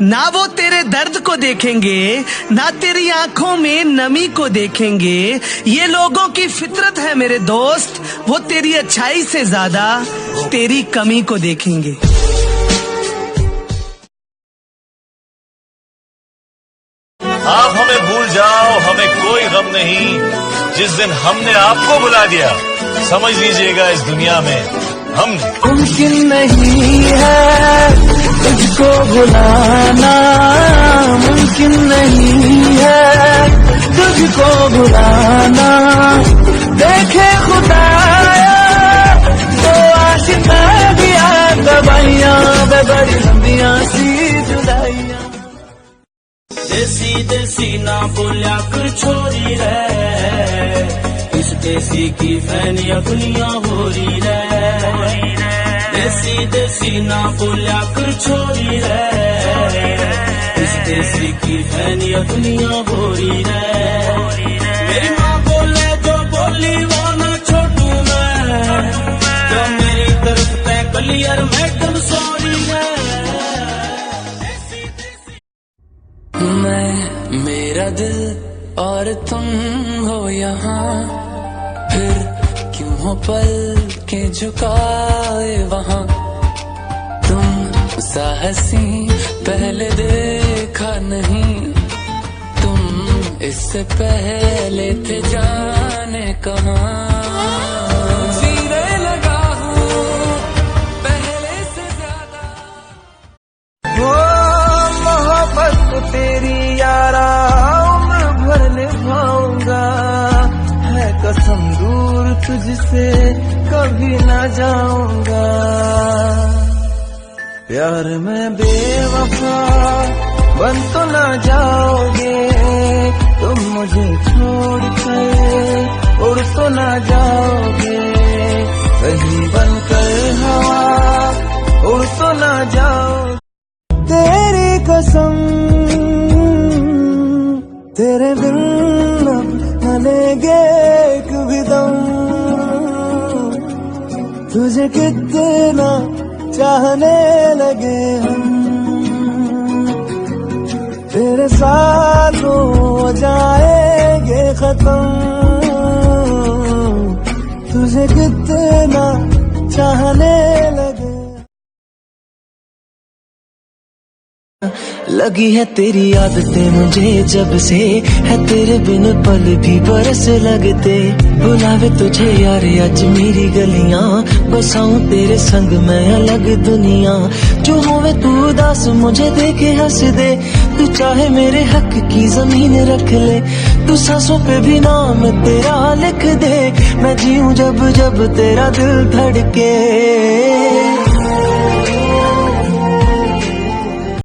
ना वो तेरे दर्द को देखेंगे, ना तेरी आंखों में नमी को देखेंगे। ये लोगों की फितरत है मेरे दोस्त, वो तेरी अच्छाई से ज्यादा तेरी कमी को देखेंगे। आप हमें भूल जाओ, हमें कोई गम नहीं। जिस दिन हमने आपको बुला दिया, समझ लीजिएगा इस दुनिया में हमने। मुमकिन नहीं है तुझको भुलाना, मुमकिन नहीं है तुझको भुलाना। देखे खुदाया तो आशिक़ गया दवाइयाँ, बड़ी लंबियाँ सी जुदाइयाँ। देसी देसी ना बोलिया कर छोरी रे, इस देसी की फैनिया दुनिया हो रही रे। देसी देसी ना बोलिया कर छोरी रे, इस देसी की फैनिया दुनिया हो रही रे। मेरी माँ बोले जो बोली वो ना छोटू मैं, जो मेरी तरफ तय क्लियर मैडम सॉरी रे। मैं मेरा दिल और तुम हो यहाँ, फिर क्यों हो पल के झुकाए वहाँ। तुम साहसी पहले देखा नहीं, तुम इससे पहले थे जाने कहाँ। जीने लगा हूँ पहले से ज्यादा। मोहब्बत तेरी यारा उम्र भर निभाऊंगा, है कसम दूर तुझसे कभी ना जाऊंगा। प्यार में बेवफा बन तो ना जाओगे, तुम मुझे छोड़ कर उड़ तो ना जाओगे। कहीं बनकर हवा उड़ तो ना जाओगे। तेरी कसम तेरे बिन न लेंगे एक भी दम, तुझे कितना चाहने लगे हम। तेरे साथ हो जाएंगे खत्म, तुझे कितना चाहने लगे। लगी है तेरी आदतें मुझे जब से, है तेरे बिन पल भी बरस लगते। बुलावे तुझे यार आज मेरी गलियां, बसाऊं तेरे संग मैं अलग दुनिया। जो होवे तू उदास मुझे देखे हंस दे, तू चाहे मेरे हक की जमीन रख ले। तू सांसों पे भी नाम तेरा लिख दे, मैं जीऊं जब जब तेरा दिल धड़के।